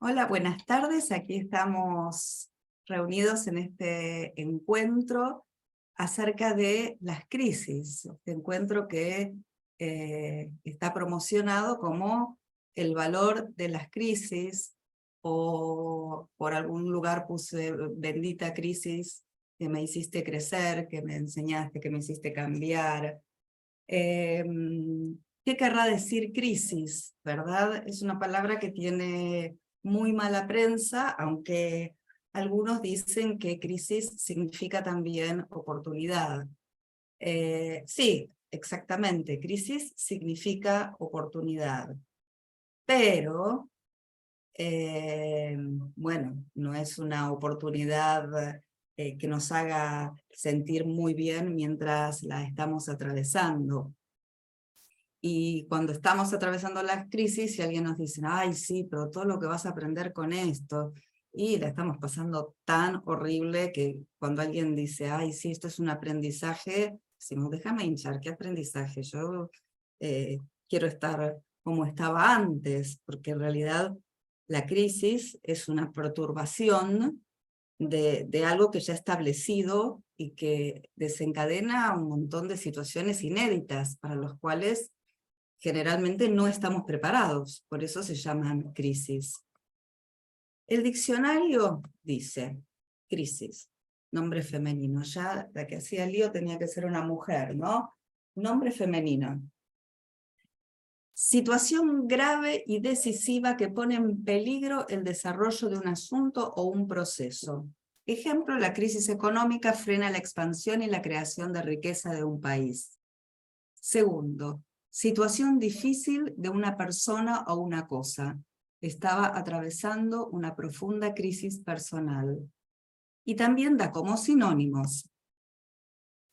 Hola, buenas tardes. Aquí estamos reunidos en este encuentro acerca de las crisis. Este encuentro que está promocionado como el valor de las crisis, o por algún lugar puse bendita crisis que me hiciste crecer, que me enseñaste, que me hiciste cambiar. Eh, ¿Qué querrá decir crisis? ¿Verdad? Es una palabra que tiene muy mala prensa, aunque algunos dicen que crisis significa también oportunidad. Sí, exactamente, crisis significa oportunidad, pero, bueno, no es una oportunidad que nos haga sentir muy bien mientras la estamos atravesando. Y cuando estamos atravesando las crisis, y alguien nos dice, ay, sí, pero todo lo que vas a aprender con esto, y la estamos pasando tan horrible que cuando alguien dice, ay, sí, esto es un aprendizaje, decimos, déjame hinchar, ¿qué aprendizaje? Yo quiero estar como estaba antes, porque en realidad la crisis es una perturbación de algo que ya establecido y que desencadena un montón de situaciones inéditas para los cuales generalmente no estamos preparados, por eso se llaman crisis. El diccionario dice, crisis, nombre femenino, ya la que hacía el lío tenía que ser una mujer, ¿no? Nombre femenino. Situación grave y decisiva que pone en peligro el desarrollo de un asunto o un proceso. Ejemplo, la crisis económica frena la expansión y la creación de riqueza de un país. Segundo, situación difícil de una persona o una cosa. Estaba atravesando una profunda crisis personal. Y también da como sinónimos: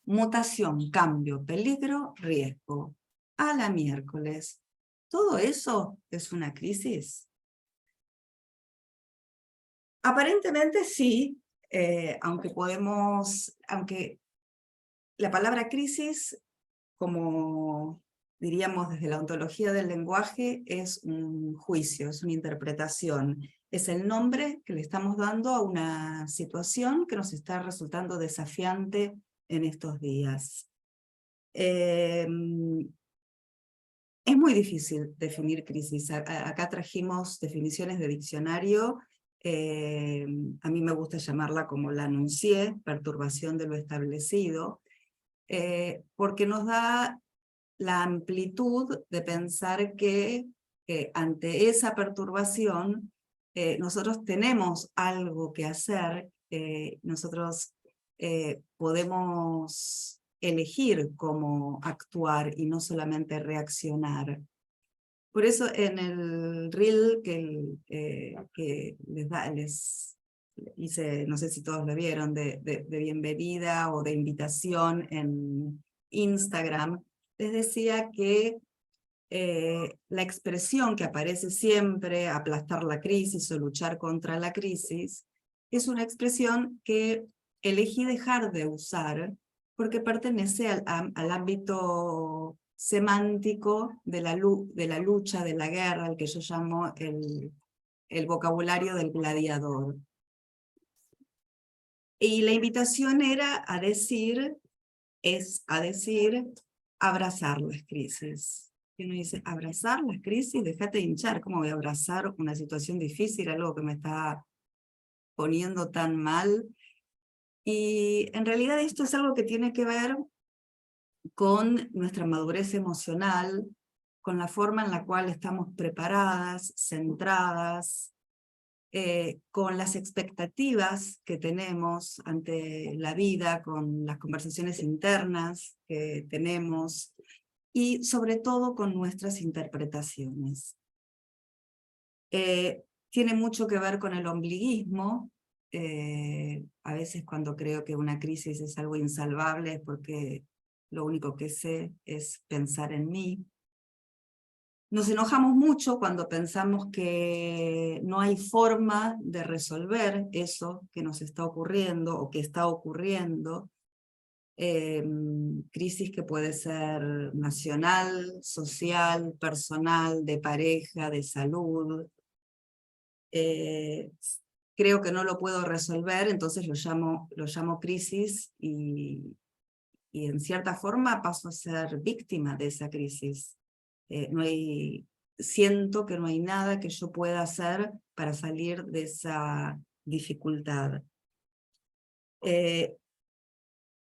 mutación, cambio, peligro, riesgo. A la miércoles. ¿Todo eso es una crisis? Aparentemente sí, aunque la palabra crisis, como diríamos desde la ontología del lenguaje, es un juicio, es una interpretación. Es el nombre que le estamos dando a una situación que nos está resultando desafiante en estos días. Es muy difícil definir crisis. Acá trajimos definiciones de diccionario. A mí me gusta llamarla como la anuncié, perturbación de lo establecido, porque nos da la amplitud de pensar que ante esa perturbación nosotros tenemos algo que hacer, nosotros podemos elegir cómo actuar y no solamente reaccionar. Por eso en el reel que les hice, no sé si todos lo vieron, de bienvenida o de invitación en Instagram, les decía que la expresión que aparece siempre, aplastar la crisis o luchar contra la crisis, es una expresión que elegí dejar de usar porque pertenece al ámbito semántico de la lucha, de la guerra, el que yo llamo el vocabulario del gladiador. Y la invitación era a decir, abrazar las crisis. Y uno dice, abrazar las crisis, déjate hinchar. ¿Cómo voy a abrazar una situación difícil, algo que me está poniendo tan mal? Y en realidad esto es algo que tiene que ver con nuestra madurez emocional, con la forma en la cual estamos preparadas, centradas, con las expectativas que tenemos ante la vida, con las conversaciones internas que tenemos, y sobre todo con nuestras interpretaciones. Tiene mucho que ver con el ombliguismo. A veces cuando creo que una crisis es algo insalvable es porque lo único que sé es pensar en mí. Nos enojamos mucho cuando pensamos que no hay forma de resolver eso que nos está ocurriendo o que está ocurriendo. Crisis que puede ser nacional, social, personal, de pareja, de salud. creo que no lo puedo resolver, entonces lo llamo crisis y en cierta forma paso a ser víctima de esa crisis. Siento que no hay nada que yo pueda hacer para salir de esa dificultad.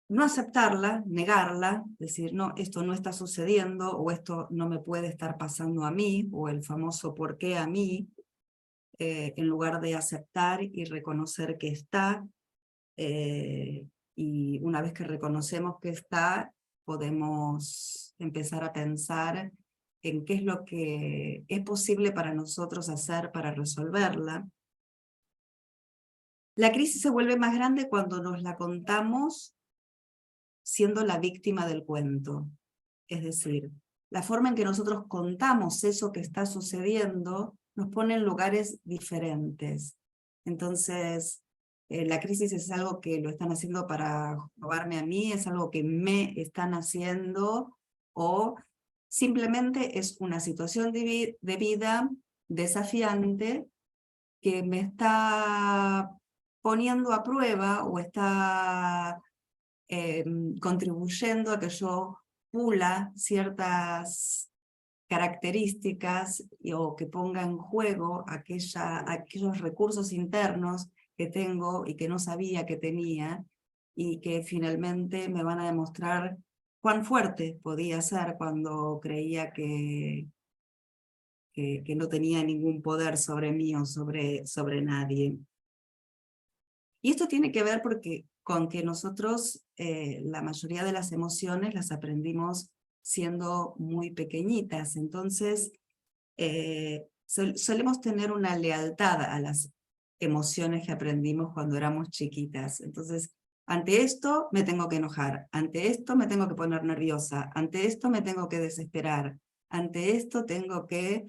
No aceptarla, negarla, decir, no, esto no está sucediendo, o esto no me puede estar pasando a mí, o el famoso ¿por qué a mí?, en lugar de aceptar y reconocer que está, y una vez que reconocemos que está, podemos empezar a pensar en qué es lo que es posible para nosotros hacer para resolverla. La crisis se vuelve más grande cuando nos la contamos siendo la víctima del cuento. Es decir, la forma en que nosotros contamos eso que está sucediendo nos pone en lugares diferentes. Entonces, la crisis es algo que lo están haciendo para robarme a mí, es algo que me están haciendo, o simplemente es una situación de vida desafiante que me está poniendo a prueba o está contribuyendo a que yo pula ciertas características o que ponga en juego aquellos recursos internos que tengo y que no sabía que tenía, y que finalmente me van a demostrar cuán fuerte podía ser cuando creía que no tenía ningún poder sobre mí o sobre nadie. Y esto tiene que ver con que nosotros la mayoría de las emociones las aprendimos siendo muy pequeñitas. Entonces, solemos tener una lealtad a las emociones que aprendimos cuando éramos chiquitas. Entonces, ante esto me tengo que enojar, ante esto me tengo que poner nerviosa, ante esto me tengo que desesperar, ante esto tengo que,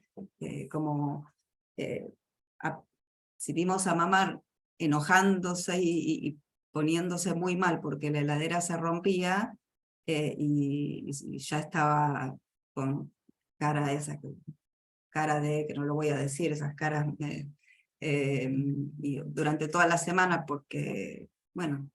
si vimos a mamá enojándose y poniéndose muy mal porque la heladera se rompía, y ya estaba con cara de, que no lo voy a decir, esas caras, y durante toda la semana porque, bueno,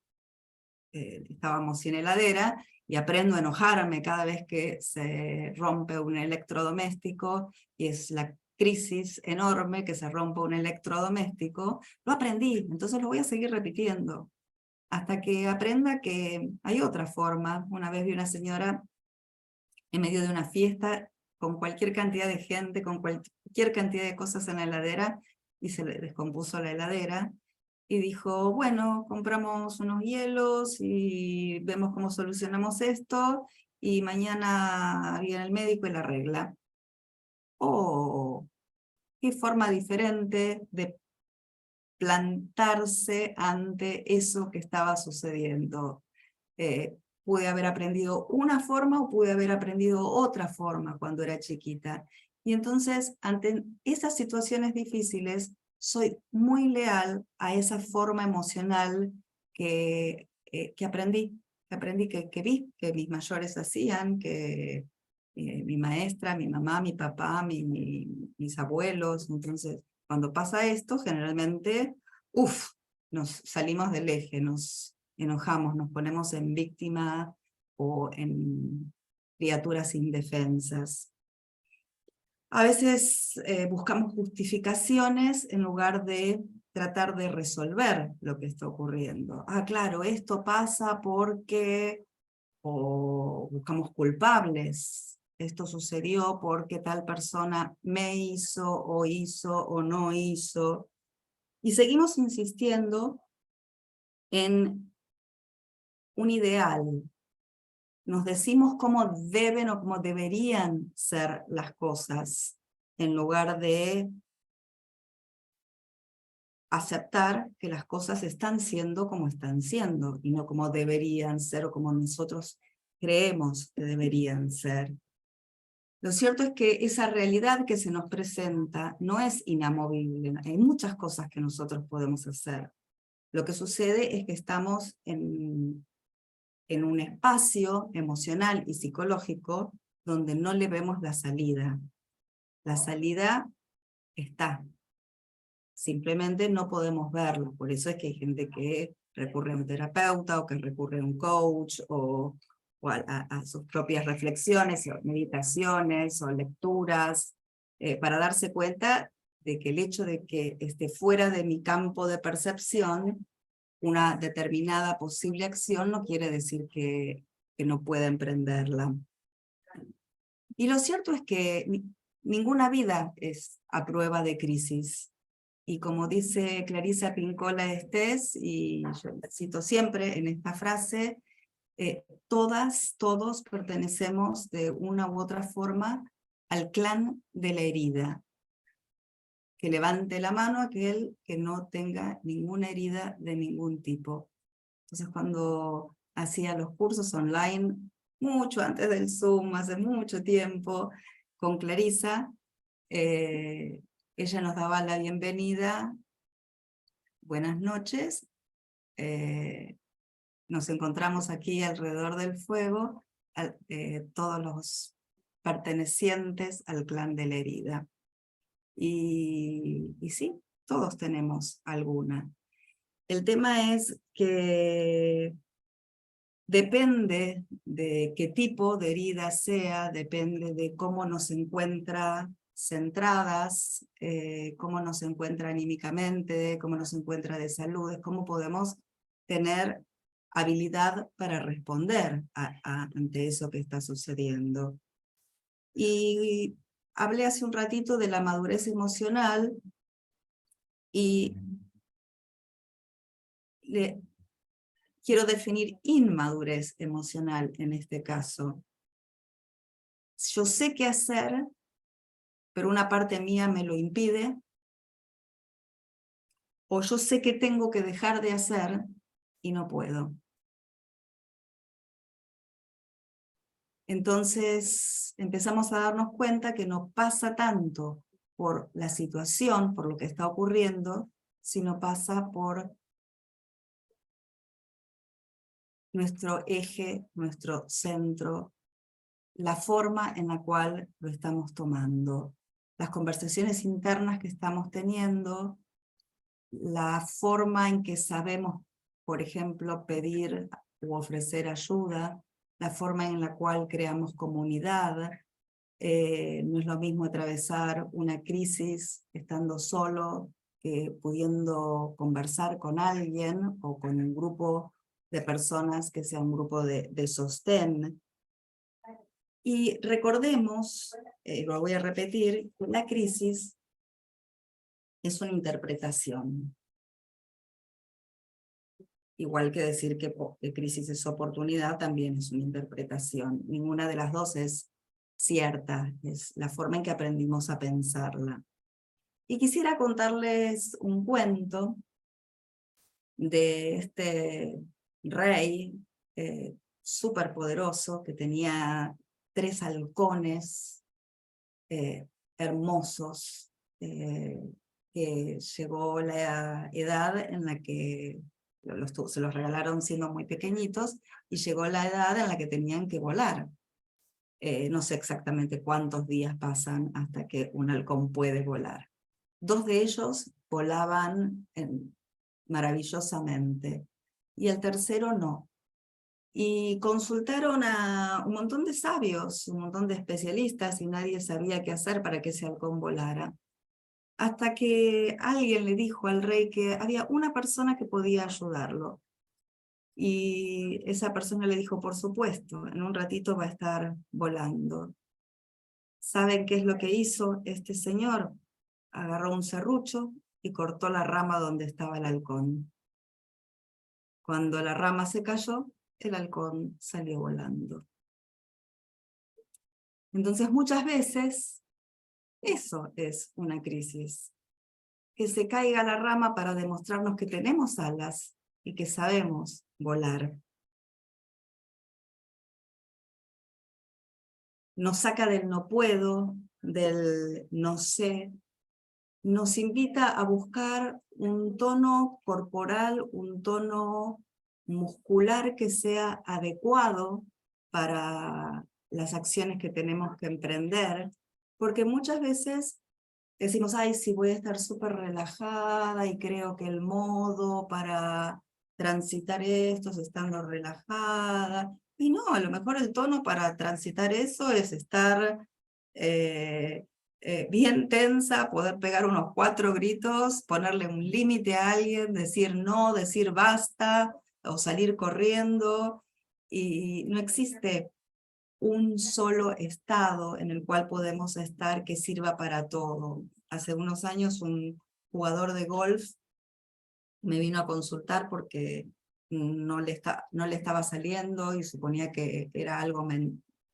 estábamos sin heladera, y aprendo a enojarme cada vez que se rompe un electrodoméstico, y es la crisis enorme que se rompa un electrodoméstico. Lo aprendí, entonces lo voy a seguir repitiendo, hasta que aprenda que hay otra forma. Una vez vi una señora en medio de una fiesta, con cualquier cantidad de gente, con cualquier cantidad de cosas en la heladera, y se le descompuso la heladera, y dijo, bueno, compramos unos hielos y vemos cómo solucionamos esto, y mañana viene el médico y la arregla. Oh, qué forma diferente de plantarse ante eso que estaba sucediendo. Pude haber aprendido una forma o pude haber aprendido otra forma cuando era chiquita. Y entonces, ante esas situaciones difíciles, soy muy leal a esa forma emocional que aprendí, que vi, que mis mayores hacían, que mi maestra, mi mamá, mi papá, mis abuelos. Entonces, cuando pasa esto, generalmente, nos salimos del eje, nos enojamos, nos ponemos en víctima o en criaturas indefensas. A veces buscamos justificaciones en lugar de tratar de resolver lo que está ocurriendo. Ah, claro, esto pasa porque, o buscamos culpables. Esto sucedió porque tal persona me hizo o no hizo. Y seguimos insistiendo en un ideal. Nos decimos cómo deben o cómo deberían ser las cosas, en lugar de aceptar que las cosas están siendo como están siendo, y no como deberían ser o como nosotros creemos que deberían ser. Lo cierto es que esa realidad que se nos presenta no es inamovible. Hay muchas cosas que nosotros podemos hacer. Lo que sucede es que estamos en un espacio emocional y psicológico donde no le vemos la salida. La salida está. simplemente no podemos verlo. Por eso es que hay gente que recurre a un terapeuta o que recurre a un coach o a sus propias reflexiones o meditaciones o lecturas para darse cuenta de que el hecho de que esté fuera de mi campo de percepción una determinada posible acción no quiere decir que no pueda emprenderla. Y lo cierto es que ninguna vida es a prueba de crisis. Y como dice Clarisa Pinkola Estés, y yo la cito siempre en esta frase, todos pertenecemos de una u otra forma al clan de la herida. Que levante la mano aquel que no tenga ninguna herida de ningún tipo. Entonces cuando hacía los cursos online, mucho antes del Zoom, hace mucho tiempo, con Clarisa, ella nos daba la bienvenida, buenas noches, nos encontramos aquí alrededor del fuego, todos los pertenecientes al clan de la herida. Y sí, todos tenemos alguna. El tema es que depende de qué tipo de herida sea, depende de cómo nos encuentra centradas, cómo nos encuentra anímicamente, cómo nos encuentra de salud, cómo podemos tener habilidad para responder ante eso que está sucediendo. Y hablé hace un ratito de la madurez emocional y quiero definir inmadurez emocional en este caso. Yo sé qué hacer, pero una parte mía me lo impide, o yo sé que tengo que dejar de hacer y no puedo. Entonces empezamos a darnos cuenta que no pasa tanto por la situación, por lo que está ocurriendo, sino pasa por nuestro eje, nuestro centro, la forma en la cual lo estamos tomando, las conversaciones internas que estamos teniendo, la forma en que sabemos, por ejemplo, pedir u ofrecer ayuda, la forma en la cual creamos comunidad. No es lo mismo atravesar una crisis estando solo que pudiendo conversar con alguien o con un grupo de personas que sea un grupo de sostén. Y recordemos, lo voy a repetir, la crisis es una interpretación. Igual que decir que crisis es oportunidad, también es una interpretación. Ninguna de las dos es cierta, es la forma en que aprendimos a pensarla. Y quisiera contarles un cuento de este rey súper poderoso que tenía 3 halcones hermosos, que llegó la edad en la que se los regalaron siendo muy pequeñitos, y llegó la edad en la que tenían que volar. No sé exactamente cuántos días pasan hasta que un halcón puede volar. 2 de ellos volaban maravillosamente, y el tercero no. Y consultaron a un montón de sabios, un montón de especialistas, y nadie sabía qué hacer para que ese halcón volara. Hasta que alguien le dijo al rey que había una persona que podía ayudarlo. Y esa persona le dijo, por supuesto, en un ratito va a estar volando. ¿Saben qué es lo que hizo este señor? Agarró un serrucho y cortó la rama donde estaba el halcón. Cuando la rama se cayó, el halcón salió volando. Entonces muchas veces eso es una crisis. Que se caiga la rama para demostrarnos que tenemos alas y que sabemos volar. Nos saca del no puedo, del no sé, nos invita a buscar un tono corporal, un tono muscular que sea adecuado para las acciones que tenemos que emprender, porque muchas veces decimos, ay, sí, voy a estar súper relajada y creo que el modo para transitar esto es estando relajada. Y no, a lo mejor el tono para transitar eso es estar bien tensa, poder pegar unos 4 gritos, ponerle un límite a alguien, decir no, decir basta, o salir corriendo. Y no existe un solo estado en el cual podemos estar que sirva para todo. Hace unos años un jugador de golf me vino a consultar porque no le estaba saliendo y suponía que era algo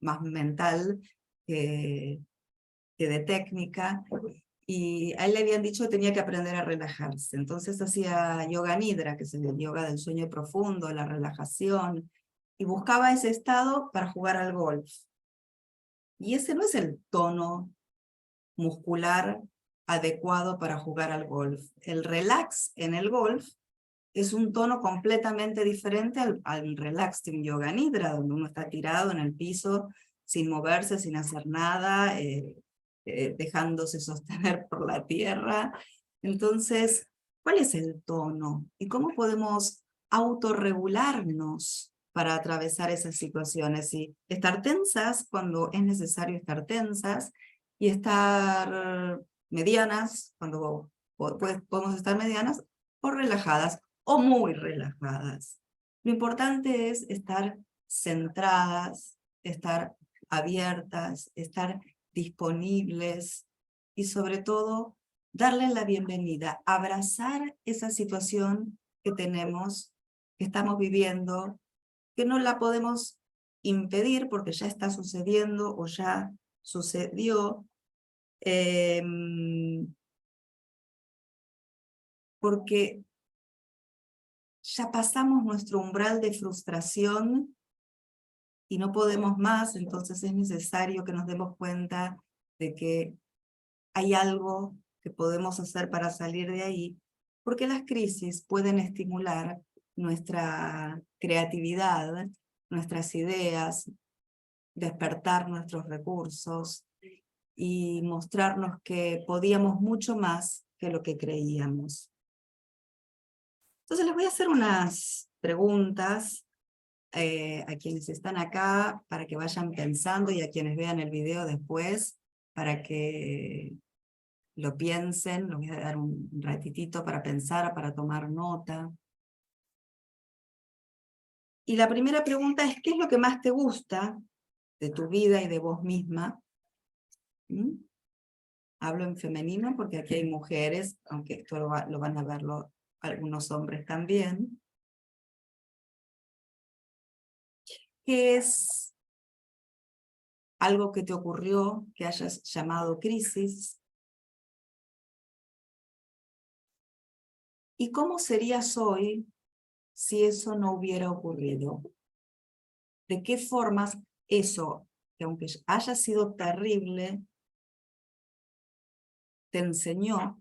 más mental que de técnica, y a él le habían dicho que tenía que aprender a relajarse. Entonces hacía yoga nidra, que es el yoga del sueño profundo, la relajación, y buscaba ese estado para jugar al golf. Y ese no es el tono muscular adecuado para jugar al golf. El relax en el golf es un tono completamente diferente al relax de un yoga nidra, donde uno está tirado en el piso sin moverse, sin hacer nada, dejándose sostener por la tierra. Entonces, ¿cuál es el tono? ¿Y cómo podemos autorregularnos para atravesar esas situaciones? Y estar tensas cuando es necesario estar tensas, y estar medianas cuando podemos estar medianas, o relajadas, o muy relajadas. Lo importante es estar centradas, estar abiertas, estar disponibles y sobre todo darle la bienvenida, abrazar esa situación que tenemos, que estamos viviendo, que no la podemos impedir porque ya está sucediendo o ya sucedió, porque ya pasamos nuestro umbral de frustración y no podemos más. Entonces es necesario que nos demos cuenta de que hay algo que podemos hacer para salir de ahí, porque las crisis pueden estimular nuestra creatividad, nuestras ideas, despertar nuestros recursos y mostrarnos que podíamos mucho más que lo que creíamos. Entonces les voy a hacer unas preguntas a quienes están acá para que vayan pensando, y a quienes vean el video después para que lo piensen. Les voy a dar un ratitito para pensar, para tomar nota. Y la primera pregunta es, ¿qué es lo que más te gusta de tu vida y de vos misma? ¿Mm? Hablo en femenino porque aquí hay mujeres, aunque esto lo van a ver algunos hombres también. ¿Qué es algo que te ocurrió que hayas llamado crisis? ¿Y cómo serías hoy si eso no hubiera ocurrido? ¿De qué formas eso, que aunque haya sido terrible, te enseñó?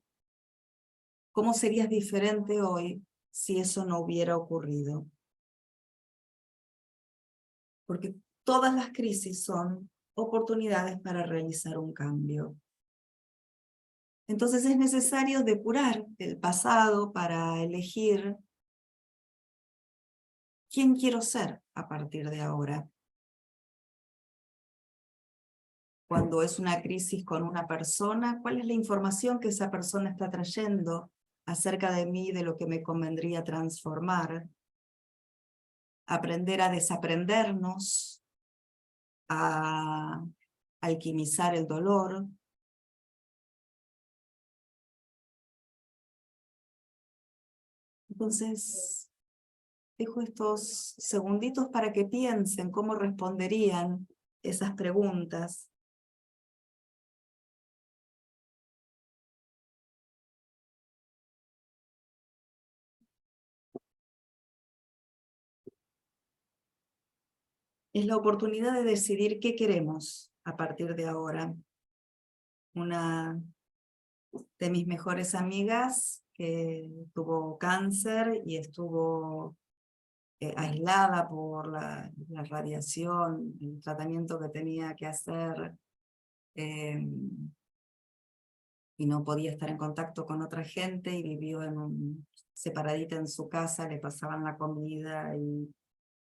¿Cómo serías diferente hoy si eso no hubiera ocurrido? Porque todas las crisis son oportunidades para realizar un cambio. Entonces es necesario depurar el pasado para elegir quién quiero ser a partir de ahora. Cuando es una crisis con una persona, ¿cuál es la información que esa persona está trayendo acerca de mí, de lo que me convendría transformar? Aprender a desaprendernos, a alquimizar el dolor. Entonces, dejo estos segunditos para que piensen cómo responderían esas preguntas. Es la oportunidad de decidir qué queremos a partir de ahora. Una de mis mejores amigas que tuvo cáncer y estuvo aislada por la radiación, el tratamiento que tenía que hacer, y no podía estar en contacto con otra gente y vivió separadita en su casa, le pasaban la comida y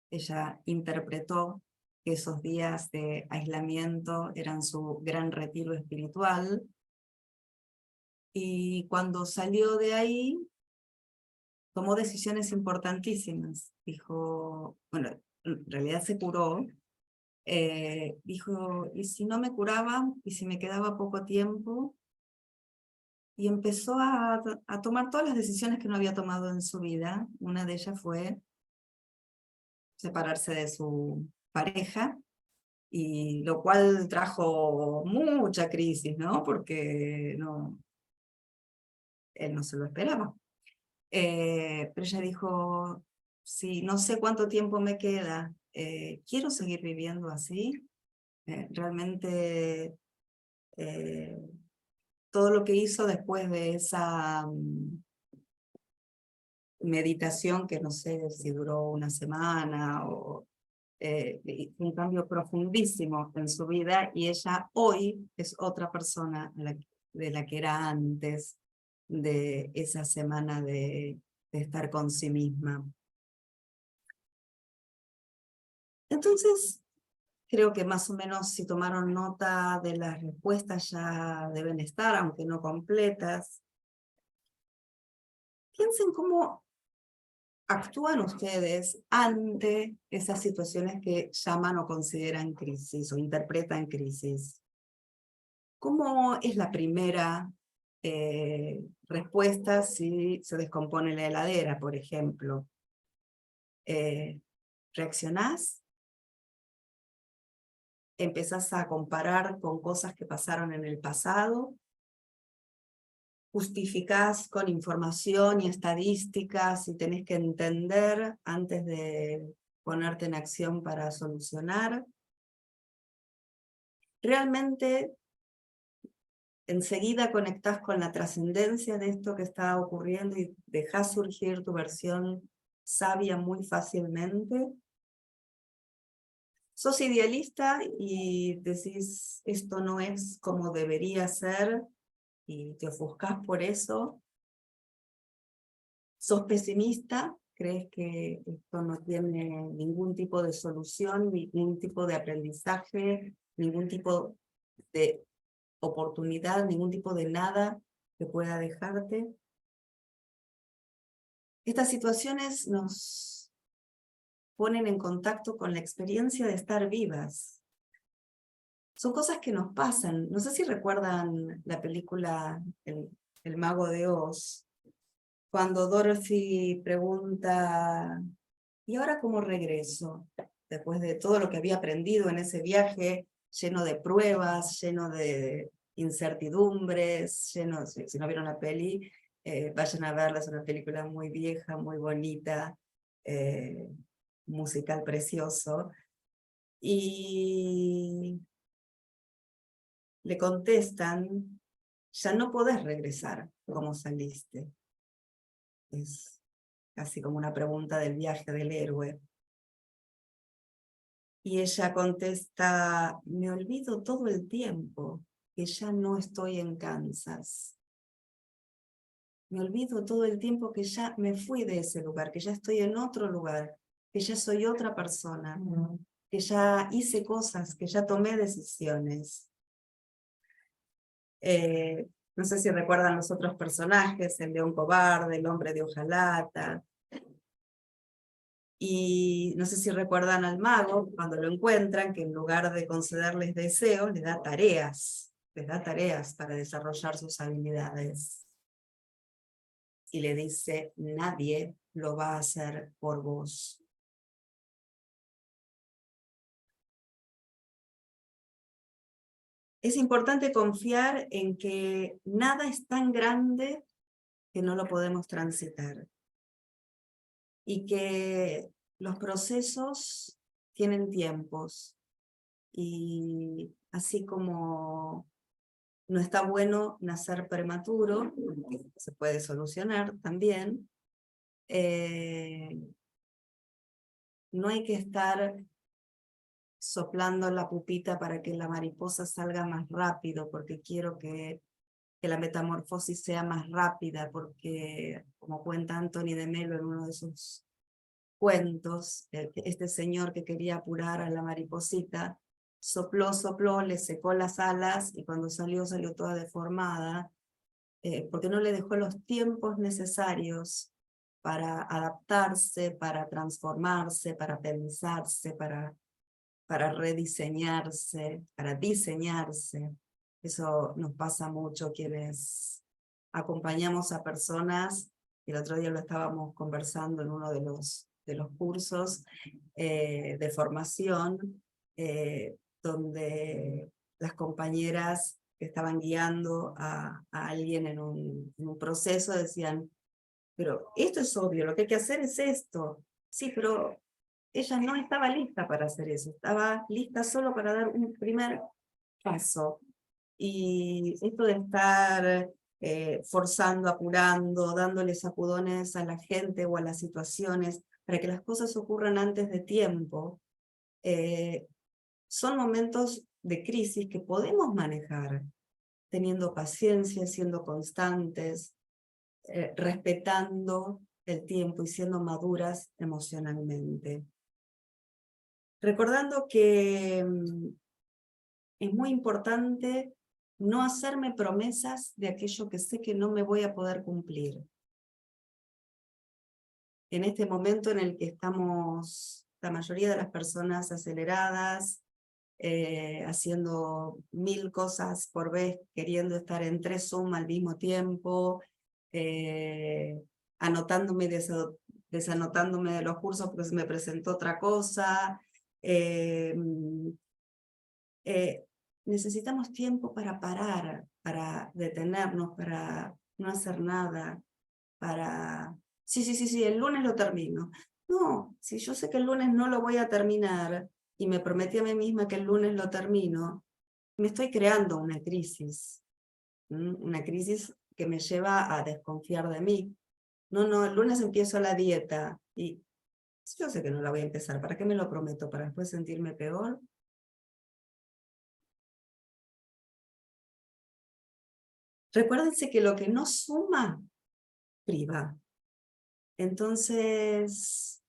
ella interpretó que esos días de aislamiento eran su gran retiro espiritual. Y cuando salió de ahí, tomó decisiones importantísimas. Dijo, bueno, en realidad se curó. Dijo, ¿y si no me curaba? ¿Y si me quedaba poco tiempo? Y empezó a tomar todas las decisiones que no había tomado en su vida. Una de ellas fue separarse de su pareja, y lo cual trajo mucha crisis, ¿no? Porque él no se lo esperaba. Pero ella dijo, sí, no sé cuánto tiempo me queda, quiero seguir viviendo así. Realmente todo lo que hizo después de esa meditación, que no sé si duró una semana, o un cambio profundísimo en su vida, y ella hoy es otra persona de la que era antes de esa semana de estar con sí misma. Entonces, creo que más o menos si tomaron nota de las respuestas ya deben estar, aunque no completas. Piensen cómo actúan ustedes ante esas situaciones que llaman o consideran crisis o interpretan crisis. ¿Cómo es la primera respuesta si se descompone la heladera, por ejemplo? ¿Reaccionás? ¿Empezás a comparar con cosas que pasaron en el pasado? ¿Justificás con información y estadísticas y tenés que entender antes de ponerte en acción para solucionar? ¿Realmente enseguida conectás con la trascendencia de esto que está ocurriendo y dejás surgir tu versión sabia muy fácilmente? ¿Sos idealista y decís esto no es como debería ser y te ofuscás por eso? ¿Sos pesimista? ¿Crees que esto no tiene ningún tipo de solución, ningún tipo de aprendizaje, ningún tipo de oportunidad, ningún tipo de nada que pueda dejarte? Estas situaciones nos ponen en contacto con la experiencia de estar vivas. Son cosas que nos pasan. No sé si recuerdan la película El Mago de Oz, cuando Dorothy pregunta, ¿y ahora cómo regreso? Después de todo lo que había aprendido en ese viaje, lleno de pruebas, lleno de incertidumbres, lleno, si no vieron la peli, vayan a verla, es una película muy vieja, muy bonita, musical precioso. Y le contestan, ya no podés regresar como saliste. Es casi como una pregunta del viaje del héroe. Y ella contesta, me olvido todo el tiempo que ya no estoy en Kansas. Me olvido todo el tiempo que ya me fui de ese lugar, que ya estoy en otro lugar, que ya soy otra persona, que ya hice cosas, que ya tomé decisiones. No sé si recuerdan los otros personajes, el león cobarde, el hombre de hojalata. Y no sé si recuerdan al mago, cuando lo encuentran, que en lugar de concederles deseos, les da tareas para desarrollar sus habilidades. Y le dice, nadie lo va a hacer por vos. Es importante confiar en que nada es tan grande que no lo podemos transitar. Y que los procesos tienen tiempos. Y así como no está bueno nacer prematuro, se puede solucionar también, no hay que estar soplando la pupita para que la mariposa salga más rápido, porque quiero que que la metamorfosis sea más rápida, porque, como cuenta Anthony de Melo en uno de sus cuentos, este señor que quería apurar a la mariposita, sopló, sopló, le secó las alas, y cuando salió, salió toda deformada, porque no le dejó los tiempos necesarios para adaptarse, para transformarse, para pensarse, para rediseñarse, para diseñarse. Eso nos pasa mucho quienes acompañamos a personas. El otro día lo estábamos conversando en uno de los cursos de formación, donde las compañeras que estaban guiando a alguien en un proceso decían, pero esto es obvio, lo que hay que hacer es esto. Sí, pero ella no estaba lista para hacer eso, estaba lista solo para dar un primer paso. Y esto de estar forzando, apurando, dándole sacudones a la gente o a las situaciones para que las cosas ocurran antes de tiempo, son momentos de crisis que podemos manejar teniendo paciencia, siendo constantes, respetando el tiempo y siendo maduras emocionalmente. Recordando que es muy importante no hacerme promesas de aquello que sé que no me voy a poder cumplir. En este momento en el que estamos, la mayoría de las personas aceleradas, haciendo 1000 cosas por vez, queriendo estar en 3 Zoom al mismo tiempo, anotándome y desanotándome de los cursos porque se me presentó otra cosa. Necesitamos tiempo para parar, para detenernos, para no hacer nada, para... Sí, el lunes lo termino. No, si yo sé que el lunes no lo voy a terminar y me prometí a mí misma que el lunes lo termino, me estoy creando una crisis. Una crisis que me lleva a desconfiar de mí. No, el lunes empiezo la dieta y yo sé que no la voy a empezar. ¿Para qué me lo prometo? ¿Para después sentirme peor? Recuérdense que lo que no suma, priva. Entonces,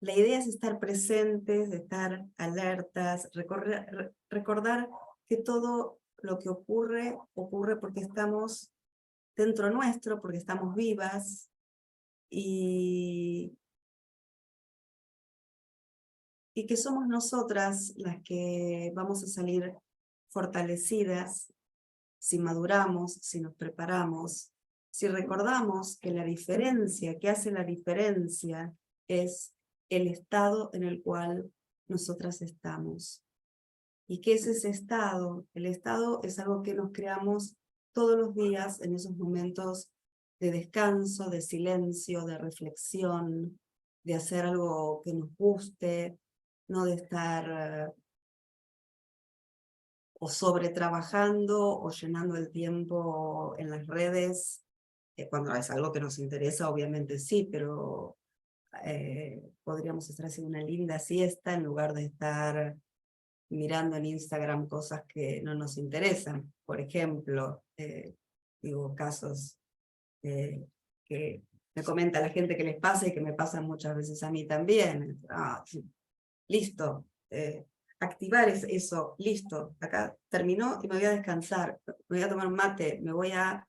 la idea es estar presentes, estar alertas, recordar que todo lo que ocurre, ocurre porque estamos dentro nuestro, porque estamos vivas, y que somos nosotras las que vamos a salir fortalecidas si maduramos, si nos preparamos, si recordamos que la diferencia, que hace la diferencia, es el estado en el cual nosotras estamos. ¿Y qué es ese estado? El estado es algo que nos creamos todos los días en esos momentos de descanso, de silencio, de reflexión, de hacer algo que nos guste, no de estar o sobretrabajando o llenando el tiempo en las redes, cuando es algo que nos interesa, obviamente sí, pero podríamos estar haciendo una linda siesta en lugar de estar mirando en Instagram cosas que no nos interesan. Por ejemplo, digo, casos que me comenta la gente que les pasa y que me pasan muchas veces a mí también. Listo, activar eso, listo, acá terminó y me voy a descansar, me voy a tomar un mate, me voy a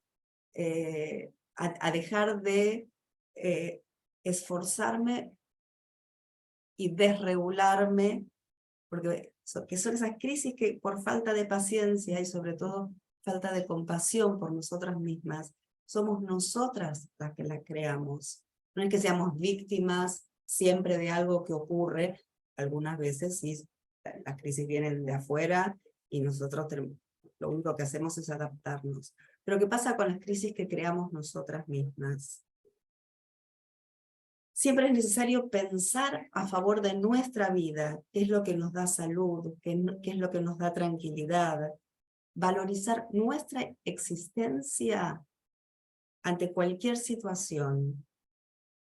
dejar de esforzarme y desregularme, porque son esas crisis que por falta de paciencia y sobre todo falta de compasión por nosotras mismas, somos nosotras las que la creamos. No es que seamos víctimas siempre de algo que ocurre, algunas veces sí, las crisis vienen de afuera y nosotros lo único que hacemos es adaptarnos. Pero ¿qué pasa con las crisis que creamos nosotras mismas? Siempre es necesario pensar a favor de nuestra vida, qué es lo que nos da salud, qué es lo que nos da tranquilidad, valorizar nuestra existencia ante cualquier situación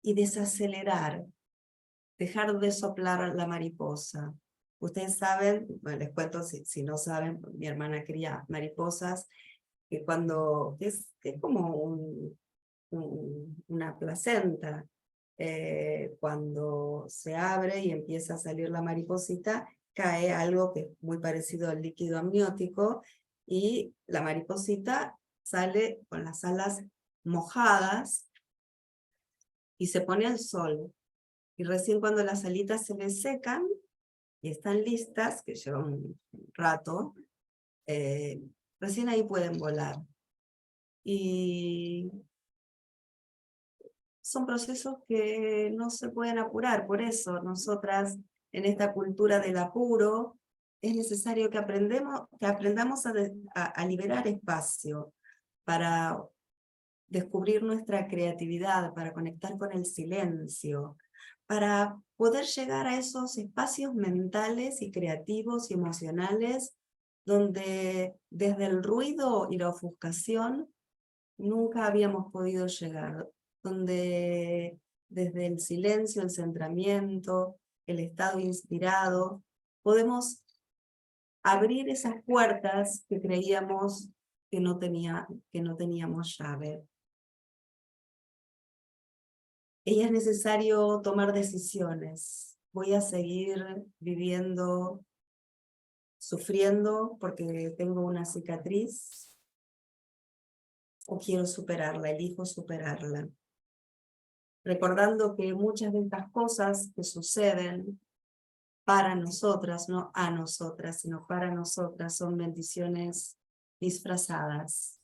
y desacelerar, dejar de soplar la mariposa. Ustedes saben, bueno, les cuento si no saben, mi hermana cría mariposas que es como una placenta. Cuando se abre y empieza a salir la mariposita, cae algo que es muy parecido al líquido amniótico, y la mariposita sale con las alas mojadas y se pone al sol. Y recién cuando las alitas se le secan y están listas, que lleva un rato, recién ahí pueden volar. Y son procesos que no se pueden apurar, por eso nosotras en esta cultura del apuro es necesario que aprendamos a liberar espacio para descubrir nuestra creatividad, para conectar con el silencio, para poder llegar a esos espacios mentales y creativos y emocionales donde desde el ruido y la ofuscación nunca habíamos podido llegar, donde desde el silencio, el centramiento, el estado inspirado, podemos abrir esas puertas que creíamos que no teníamos llave. Y es necesario tomar decisiones. Voy a seguir viviendo, sufriendo porque tengo una cicatriz, o quiero superarla, elijo superarla. Recordando que muchas de estas cosas que suceden para nosotras, no a nosotras, sino para nosotras, son bendiciones disfrazadas,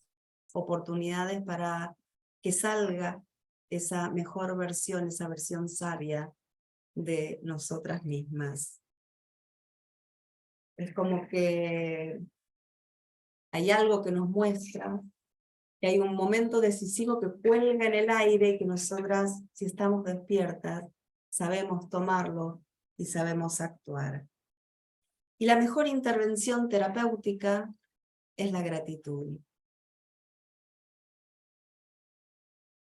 oportunidades para que salga esa mejor versión, esa versión sabia de nosotras mismas. Es como que hay algo que nos muestra que hay un momento decisivo que cuelga en el aire y que nosotras, si estamos despiertas, sabemos tomarlo y sabemos actuar. Y la mejor intervención terapéutica es la gratitud.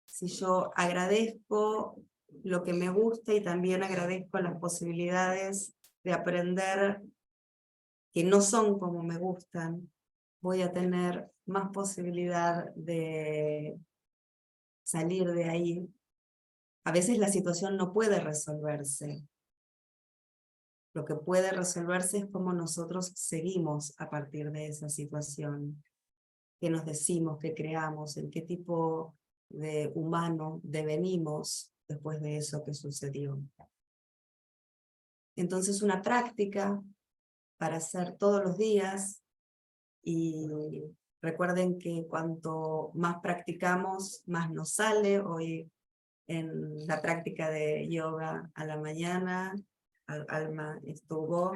Si yo agradezco lo que me gusta y también agradezco las posibilidades de aprender que no son como me gustan, voy a tener más posibilidad de salir de ahí. A veces la situación no puede resolverse. Lo que puede resolverse es cómo nosotros seguimos a partir de esa situación. Qué nos decimos, qué creamos, en qué tipo de humano devenimos después de eso que sucedió. Entonces una práctica para hacer todos los días, y recuerden que cuanto más practicamos, más nos sale. Hoy en la práctica de yoga a la mañana, Alma estuvo,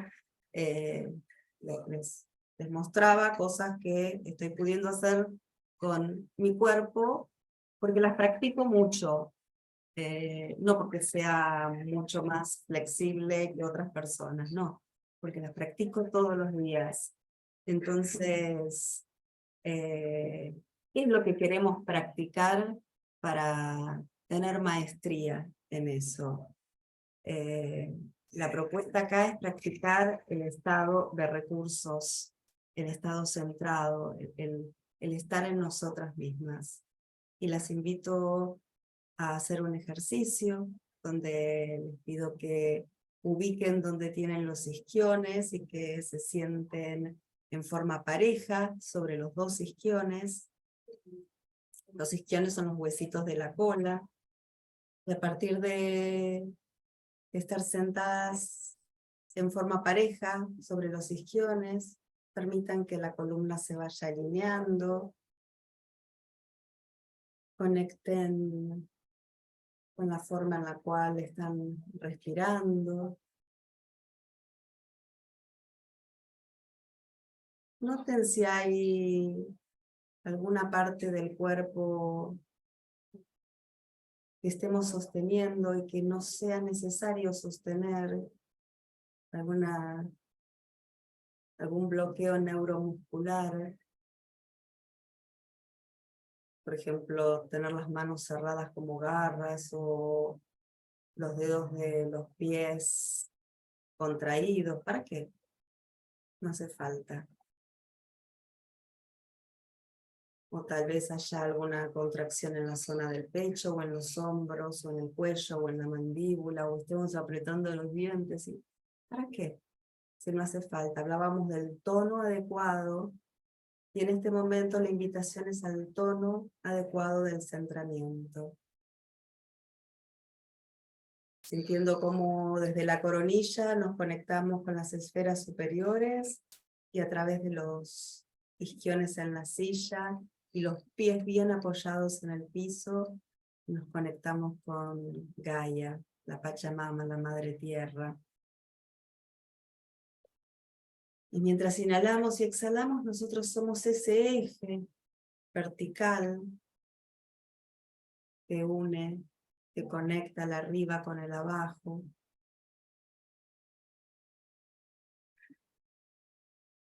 les mostraba cosas que estoy pudiendo hacer con mi cuerpo, porque las practico mucho, no porque sea mucho más flexible que otras personas, no, porque las practico todos los días. Entonces, ¿qué es lo que queremos practicar para tener maestría en eso? La propuesta acá es practicar el estado de recursos, el estado centrado, el estar en nosotras mismas. Y las invito a hacer un ejercicio donde les pido que ubiquen donde tienen los isquiones y que se sienten en forma pareja sobre los dos isquiones. Los isquiones son los huesitos de la cola. Y a partir de estar sentadas en forma pareja sobre los isquiones, permitan que la columna se vaya alineando. Conecten con la forma en la cual están respirando. Noten si hay alguna parte del cuerpo que estemos sosteniendo y que no sea necesario sostener, algún bloqueo neuromuscular. Por ejemplo, tener las manos cerradas como garras o los dedos de los pies contraídos. ¿Para qué? No hace falta. O tal vez haya alguna contracción en la zona del pecho, o en los hombros, o en el cuello, o en la mandíbula, o estemos apretando los dientes. ¿Para qué? Si no hace falta. Hablábamos del tono adecuado, y en este momento la invitación es al tono adecuado del centramiento. Sintiendo cómo desde la coronilla nos conectamos con las esferas superiores, y a través de los isquiones en la silla, y los pies bien apoyados en el piso, nos conectamos con Gaia, la Pachamama, la Madre Tierra. Y mientras inhalamos y exhalamos, nosotros somos ese eje vertical que une, que conecta el arriba con el abajo.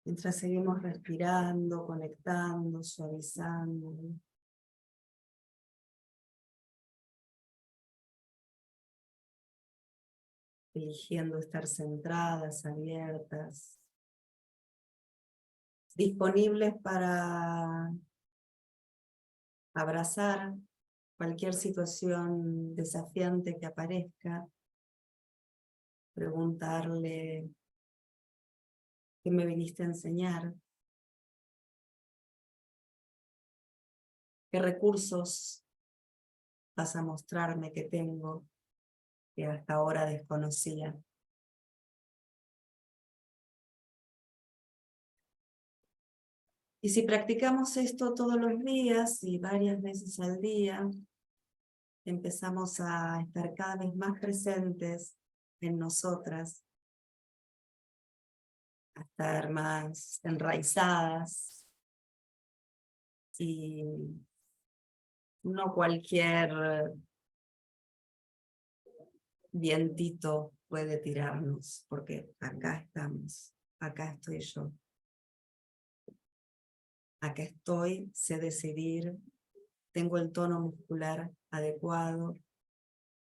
Mientras seguimos respirando, conectando, suavizando. Eligiendo estar centradas, abiertas, disponibles para abrazar cualquier situación desafiante que aparezca, preguntarle qué me viniste a enseñar, qué recursos vas a mostrarme que tengo que hasta ahora desconocía. Y si practicamos esto todos los días y varias veces al día, empezamos a estar cada vez más presentes en nosotras, a estar más enraizadas, y no cualquier vientito puede tirarnos, porque acá estamos, acá estoy yo. Acá estoy, sé decidir, tengo el tono muscular adecuado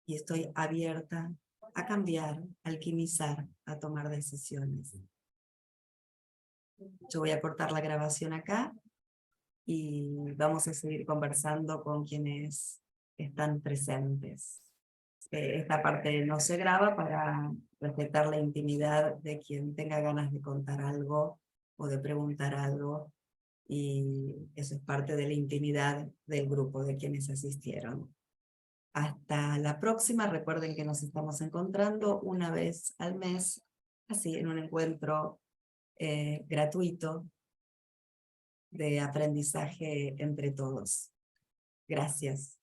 y estoy abierta a cambiar, a alquimizar, a tomar decisiones. Yo voy a cortar la grabación acá y vamos a seguir conversando con quienes están presentes. Esta parte no se graba para respetar la intimidad de quien tenga ganas de contar algo o de preguntar algo, y eso es parte de la intimidad del grupo de quienes asistieron. Hasta la próxima. Recuerden que nos estamos encontrando una vez al mes, así en un encuentro gratuito de aprendizaje entre todos. Gracias.